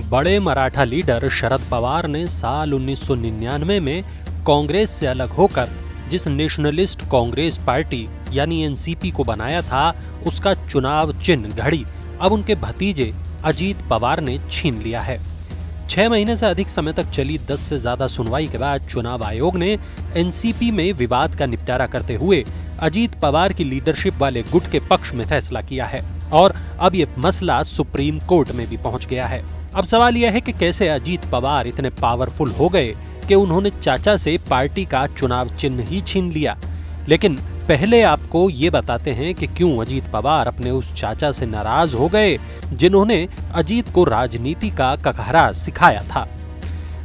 बड़े मराठा लीडर शरद पवार ने साल 1999 में कांग्रेस से अलग होकर जिस नेशनलिस्ट कांग्रेस पार्टी यानी एनसीपी को बनाया था, उसका चुनाव चिन्ह घड़ी अब उनके भतीजे अजीत पवार ने छीन लिया है। 6 महीने से अधिक समय तक चली 10 से ज्यादा सुनवाई के बाद चुनाव आयोग ने एनसीपी में विवाद का निपटारा करते हुए अजीत पवार की लीडरशिप वाले गुट के पक्ष में फैसला किया है और अब ये मसला सुप्रीम कोर्ट में भी पहुंच गया है। अब सवाल यह है कि कैसे अजीत पवार इतने पावरफुल हो गए कि उन्होंने चाचा से पार्टी का चुनाव चिन्ह ही छीन लिया। लेकिन पहले आपको ये बताते हैं कि क्यों अजीत पवार अपने उस चाचा से नाराज हो गए जिन्होंने अजीत को राजनीति का ककहरा सिखाया था।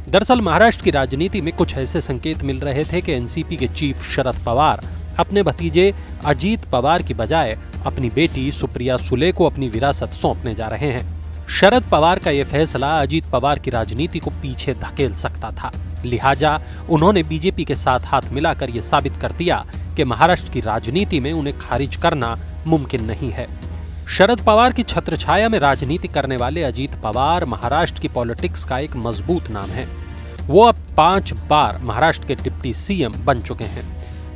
दरअसल महाराष्ट्र की राजनीति में कुछ ऐसे संकेत मिल रहे थे कि एनसीपी के चीफ शरद पवार अपने भतीजे अजीत पवार की बजाय अपनी बेटी सुप्रिया सुले को अपनी विरासत सौंपने जा रहे हैं। शरद पवार का यह फैसला अजीत पवार की राजनीति को पीछे धकेल सकता था, लिहाजा उन्होंने बीजेपी के साथ हाथ मिलाकर यह साबित कर दिया कि महाराष्ट्र की राजनीति में उन्हें खारिज करना मुमकिन नहीं है। शरद पवार की छत्रछाया में राजनीति करने वाले अजीत पवार महाराष्ट्र की पॉलिटिक्स का एक मजबूत नाम है। वो अब 5 बार महाराष्ट्र के डिप्टी सीएम बन चुके हैं।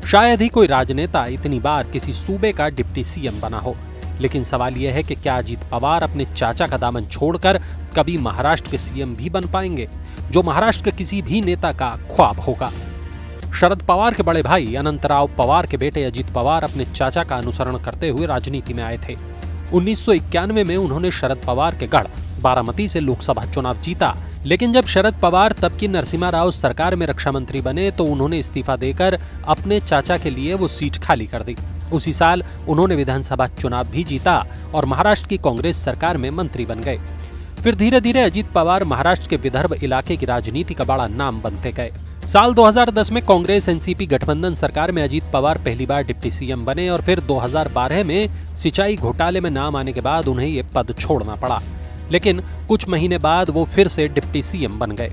शायद ही कोई राजनेता इतनी बार किसी सूबे का डिप्टी सीएम बना हो। लेकिन सवाल यह है कि क्या अजीत पवार अपने चाचा का दामन छोड़कर कभी महाराष्ट्र के सीएम भी बन पाएंगे, जो महाराष्ट्र के किसी भी नेता का ख्वाब होगा। शरद पवार के बड़े भाई अनंतराव पवार के बेटे अजीत पवार अपने चाचा का अनुसरण करते हुए राजनीति में आए थे। 1991 में उन्होंने शरद पवार के गढ़ बारामती से लोकसभा चुनाव जीता। लेकिन जब शरद पवार तब की नरसिम्हा राव सरकार में रक्षा मंत्री बने तो उन्होंने इस्तीफा देकर अपने चाचा के लिए वो सीट खाली कर दी। उसी साल उन्होंने विधानसभा चुनाव भी जीता और महाराष्ट्र की कांग्रेस सरकार में मंत्री बन गए। फिर धीरे धीरे अजीत पवार महाराष्ट्र के विदर्भ इलाके की राजनीति का बड़ा नाम बनते गए। साल 2010 में कांग्रेस एनसीपी गठबंधन सरकार में अजीत पवार पहली बार डिप्टी सीएम बने और फिर 2012 में सिंचाई घोटाले में नाम आने के बाद उन्हें ये पद छोड़ना पड़ा। लेकिन कुछ महीने बाद वो फिर से डिप्टी सीएम बन गए।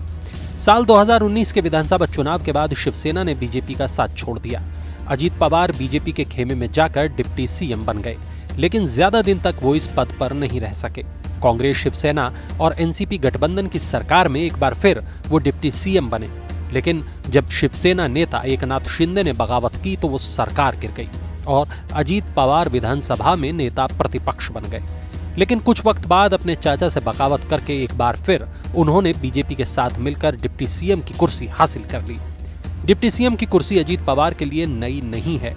साल 2019 के विधानसभा चुनाव के बाद शिवसेना ने बीजेपी का साथ छोड़ दिया। अजीत पवार बीजेपी के खेमे में जाकर डिप्टी सीएम बन गए, लेकिन ज्यादा दिन तक वो इस पद पर नहीं रह सके। कांग्रेस, शिवसेना और एनसीपी गठबंधन की सरकार में एक बार फिर वो डिप्टी सीएम बने, लेकिन जब शिवसेना नेता एकनाथ शिंदे ने बगावत की तो वो सरकार गिर गई और अजीत पवार विधानसभा में नेता प्रतिपक्ष बन गए। लेकिन कुछ वक्त बाद अपने चाचा से बगावत करके एक बार फिर उन्होंने बीजेपी के साथ मिलकर डिप्टी सीएम की कुर्सी हासिल कर ली। डिप्टी सीएम की कुर्सी अजीत पवार के लिए नई नहीं है।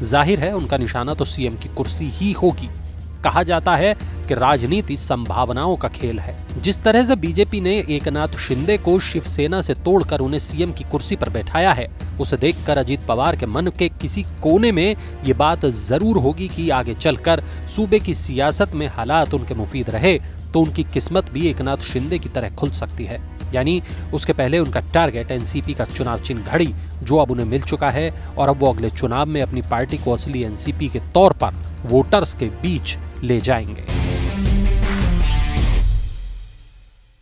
जाहिर है उनका निशाना तो सीएम की कुर्सी ही होगी। कहा जाता है कि राजनीति संभावनाओं का खेल है। जिस तरह से बीजेपी ने एकनाथ शिंदे को शिवसेना से तोड़कर उन्हें सीएम की कुर्सी पर बैठाया है, उसे देखकर अजीत पवार के मन के किसी कोने में ये बात जरूर होगी कि आगे चलकर सूबे की सियासत में हालात उनके मुफीद रहे तो उनकी किस्मत भी एकनाथ शिंदे की तरह खुल सकती है। यानी उसके पहले उनका टारगेट एनसीपी का चुनाव चिन्ह घड़ी, जो अब उन्हें मिल चुका है और अब वो अगले चुनाव में अपनी पार्टी को असली एनसीपी के तौर पर वोटर्स के बीच ले जाएंगे।